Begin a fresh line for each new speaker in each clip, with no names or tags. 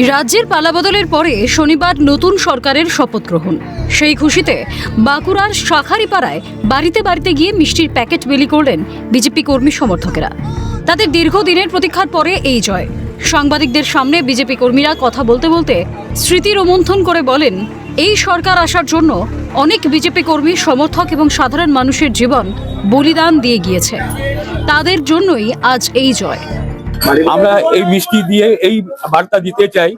রাজ্যের পালাবদলের পরে শনিবার নতুন সরকারের শপথ গ্রহণ। সেই খুশিতে বাঁকুড়ার শাঁখারীপাড়ায় বাড়িতে বাড়িতে গিয়ে মিষ্টির প্যাকেট বিলি করলেন বিজেপি কর্মী সমর্থকেরা। তাদের দীর্ঘদিনের প্রতীক্ষার পরে এই জয়। সাংবাদিকদের সামনে বিজেপি কর্মীরা কথা বলতে বলতে স্মৃতি রোমন্থন করে বলেন, এই সরকার আসার জন্য অনেক বিজেপি কর্মী সমর্থক এবং সাধারণ মানুষের জীবন বলিদান দিয়ে গিয়েছে, তাদের জন্যই আজ এই জয়।
আমরা এই মিষ্টি দিয়ে এই বার্তা দিতে চাই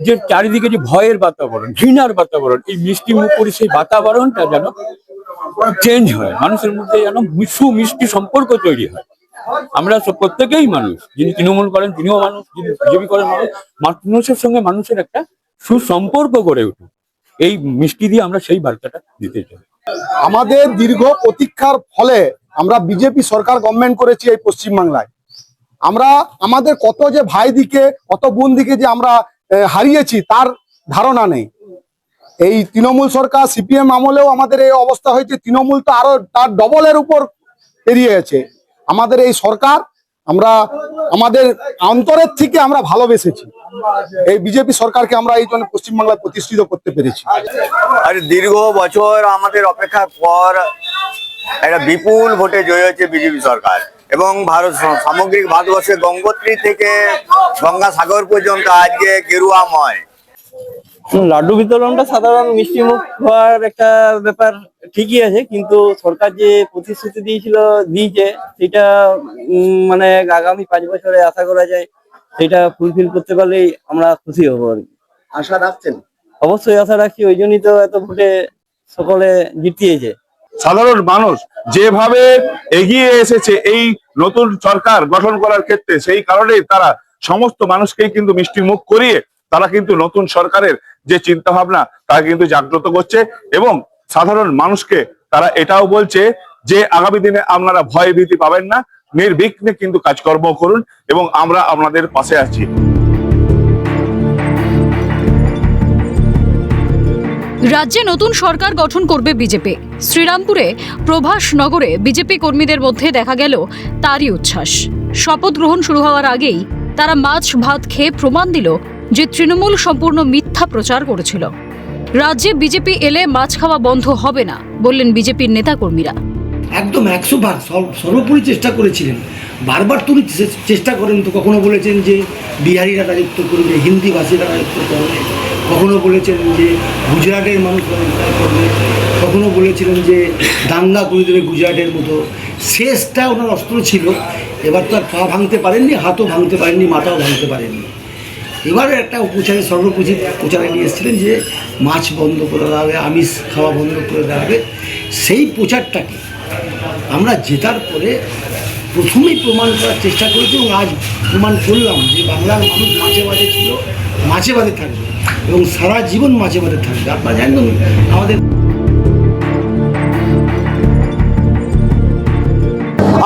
যে চারিদিকে যে ভয়ের বাতাবরণ, ঘৃণার বাতাবরণ, এই মিষ্টি মুখ করে সেই বাতাবরণটা যেন চেঞ্জ হয়, মানুষের মধ্যে যেন সুমিষ্টি সম্পর্ক তৈরি হয়। আমরা প্রত্যেকেই মানুষ, যিনি তৃণমূল করেন তিনিও মানুষ, যিনি বিজেপি করেন মানুষ, মানুষের সঙ্গে মানুষের একটা সুসম্পর্ক গড়ে উঠুক, এই মিষ্টি দিয়ে আমরা সেই বার্তাটা দিতে চাই।
আমাদের দীর্ঘ প্রতীক্ষার ফলে আমরা বিজেপি সরকার গভর্নমেন্ট করেছি এই পশ্চিমবাংলায়। আমরা আমাদের কত যে ভাই দিকে কত বোন দিকে যে আমরা হারিয়েছি তার ধারণা নেই। এই তৃণমূল সরকার সিপিএম আমলেও আমাদের এই অবস্থা হয়েছে, তৃণমূল তো আরো তার ডবলের উপর পেরিয়ে গেছে। আমাদের এই সরকার আমরা আমাদের অন্তরের থেকে আমরা ভালোবেসেছি, এই বিজেপি সরকারকে আমরা এই জন্য পশ্চিমবাংলায় প্রতিষ্ঠিত করতে পেরেছি।
আর দীর্ঘ বছর আমাদের অপেক্ষার পর একটা বিপুল ভোটে জয় হয়েছে বিজেপি সরকার, এবং সামগ্রিক ভারতবর্ষের গঙ্গোত্রী থেকে গঙ্গাসাগর পর্যন্ত আজকে গেরুয়াময়।
লাড্ডু বিতরণটা সাধারণ মিষ্টি মুখ হওয়ার একটা ব্যাপার ঠিকই আছে, কিন্তু সরকার যে প্রতিশ্রুতি দিয়েছে সেটা মানে আগামী 5 বছরে আশা করা যায় সেটা ফুলফিল করতে পারলেই আমরা খুশি হবো আর কি।
আশা রাখছেন?
অবশ্যই আশা রাখছি, ওই জন্যই তো এত ভোটে সকলে জিতিয়েছে।
সাধারণ মানুষ যেভাবে এগিয়ে এসেছে এই নতুন সরকার গঠন করার ক্ষেত্রে, সেই কারণেই তারা সমস্ত মানুষকেই কিন্তু মিষ্টি মুখ করিয়ে তারা কিন্তু নতুন সরকারের যে চিন্তা ভাবনা তা কিন্তু জাগ্রত করছে, এবং সাধারণ মানুষকে তারা এটাও বলছে যে আগামী দিনে আপনারা ভয় ভীতি পাবেন না, নির্বিঘ্নে কিন্তু কাজকর্ম করুন এবং আমরা আপনাদের পাশে আছি।
রাজ্যে নতুন সরকার গঠন করবে বিজেপি। শ্রীরামপুরে প্রভাস নগরে বিজেপি কর্মীদের মধ্যে দেখা গেল তারই উচ্ছ্বাস। শপথ গ্রহণ শুরু হওয়ার আগেই তারা মাছ ভাত খেয়ে প্রমাণ দিল যে তৃণমূল সম্পূর্ণ মিথ্যা প্রচার করেছিল। রাজ্যে বিজেপি এলে মাছ খাওয়া বন্ধ হবে না বললেন বিজেপির নেতা কর্মীরা।
একদম 100 ভাগ সর্বোপরি চেষ্টা করেছিলেন, বারবার তিনি চেষ্টা করেন। তো কখনো বলেছেন যে বিহারিরা দায়িত্ব করবে, হিন্দি ভাষীরা দায়িত্ব করবে, কখনো বলেছেন যে গুজরাটের মানুষ করবে, কখনো বলেছিলেন যে দাঙ্গা করে দেবে গুজরাটের মতো। শেষটা ওনার অস্ত্র ছিল। এবার তো আর পা ভাঙতে পারেননি, হাতও ভাঙতে পারেননি, মাথাও ভাঙতে পারেননি। এবারে একটা প্রচারে নিয়ে এসেছিলেন যে মাছ বন্ধ করে দেওয়া হবে, আমিষ খাওয়া বন্ধ করে দেওয়া হবে। সেই প্রচারটাকে আমরা জেতার পরে প্রথমেই প্রমাণ করার চেষ্টা করেছি, এবং আজ প্রমাণ করলাম যে বাংলার মানুষ মাছে ভাতে ছিল, মাছে ভাতে থাকবে এবং সারা জীবন মাছে ভাতে থাকবে। আপনারা জানেন আমাদের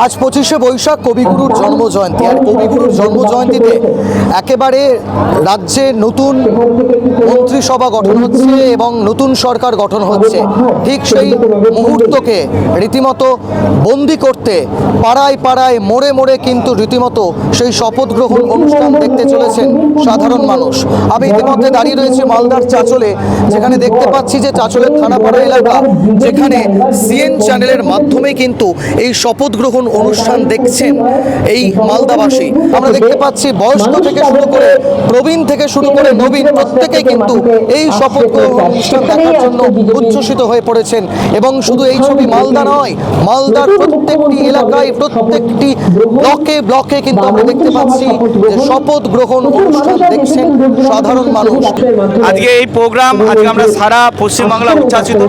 আজ 25শে বৈশাখ কবিগুরুর জন্মজয়ন্তী, আর কবিগুরুর জন্মজয়ন্তীতে একেবারে রাজ্যে নতুন মন্ত্রিসভা গঠন হচ্ছে এবং নতুন সরকার গঠন হচ্ছে। ঠিক সেই মুহূর্তকে রীতিমতো বন্দি করতে পাড়ায় পাড়ায় মোড়ে মোড়ে কিন্তু রীতিমতো সেই শপথ গ্রহণ অনুষ্ঠান দেখতে চলেছেন সাধারণ মানুষ। আমি ইতিমধ্যে দাঁড়িয়ে রয়েছে মালদার চাঁচলে, যেখানে দেখতে পাচ্ছি যে চাঁচলের থানাপাড়া এলাকা, যেখানে সিএন চ্যানেলের মাধ্যমে কিন্তু এই শপথ গ্রহণ অনুষ্ঠান দেখছেন এই মালদাবাসী। আমরা দেখতে পাচ্ছি বয়স্ক থেকে শুরু করে প্রবীণ থেকে শুরু করে নবীন প্রত্যেকেই কিন্তু এই শপথ গ্রহণ অনুষ্ঠান দেখার জন্য উচ্ছ্বসিত হয়ে পড়েছেন। এবং শুধু এই ছবি মালদা নয়, মালদার প্রত্যেকটি এলাকায় প্রত্যেকটি ব্লকে ব্লকে কিন্তু আমরা দেখতে পাচ্ছি যে শপথ গ্রহণ অনুষ্ঠান দেখছেন সাধারণ মানুষ।
আজকে এই প্রোগ্রাম, আজকে আমরা সারা পশ্চিমবাংলা উচ্ছ্বাসিত।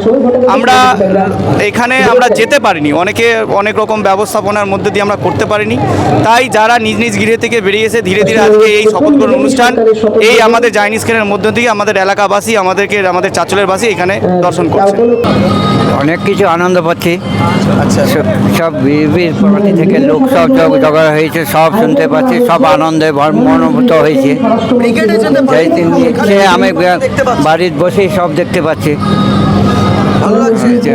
আমরা এখানে আমরা যেতে পারিনি, অনেক রকম ব্যবস্থাপনার মধ্যে দিয়ে আমরা করতে পারিনি। তাই যারা নিজ নিজ গৃহ থেকে বেরিয়েছে ধীরে ধীরে আজকে এই শপথ গ্রহণ অনুষ্ঠান এই আমাদের জাইনি স্ক্রিনের মধ্য দিয়ে আমাদের এলাকাবাসী, আমাদের চাঁচলের বাসী এখানে দর্শন করছে।
অনেক কিছু আনন্দ পাচ্ছি। আচ্ছা, সব বিবির পার্টি থেকে লোক সব জোগাড় হয়েছে, সব শুনতে পাচ্ছি, সব আনন্দে মনোভূত হয়েছে। আমি বাড়ির বসেই সব দেখতে পাচ্ছি।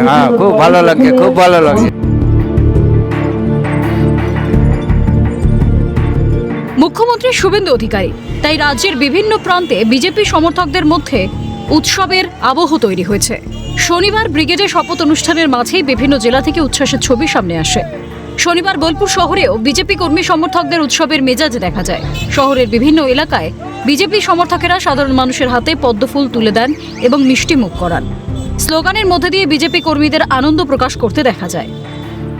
হ্যাঁ, খুব ভালো লাগছে, খুব ভালো লাগছে।
মুখ্যমন্ত্রী শুভেন্দু অধিকারী। তাই রাজ্যের বিভিন্ন প্রান্তে বিজেপি সমর্থকদের মধ্যে উৎসবের আবহ তৈরি হয়েছে। শনিবার ব্রিগেডে শপথ অনুষ্ঠানের মাঝেই বিভিন্ন জেলা থেকে উচ্ছ্বাসের ছবি সামনে আসে। শনিবার বোলপুর শহরেও বিজেপি কর্মী সমর্থকদের উৎসবের মেজাজ দেখা যায়। শহরের বিভিন্ন এলাকায় বিজেপি সমর্থকেরা সাধারণ মানুষের হাতে পদ্মফুল তুলে দেন এবং মিষ্টি মুখ করান। স্লোগানের মধ্যে দিয়ে বিজেপি কর্মীদের আনন্দ প্রকাশ করতে দেখা যায়।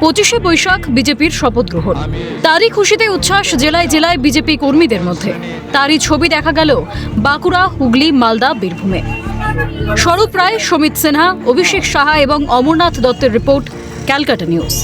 25শে বৈশাখ বিজেপির শপথ গ্রহণ, তারই খুশিতে উচ্ছ্বাস জেলায় জেলায় বিজেপি কর্মীদের মধ্যে। তারই ছবি দেখা গেল বাঁকুড়া, হুগলি, মালদা, বীরভূমে। স্বরূপ রায়, সমিত সিনহা, অভিষেক সাহা এবং অমরনাথ দত্তের রিপোর্ট, ক্যালকাটা নিউজ।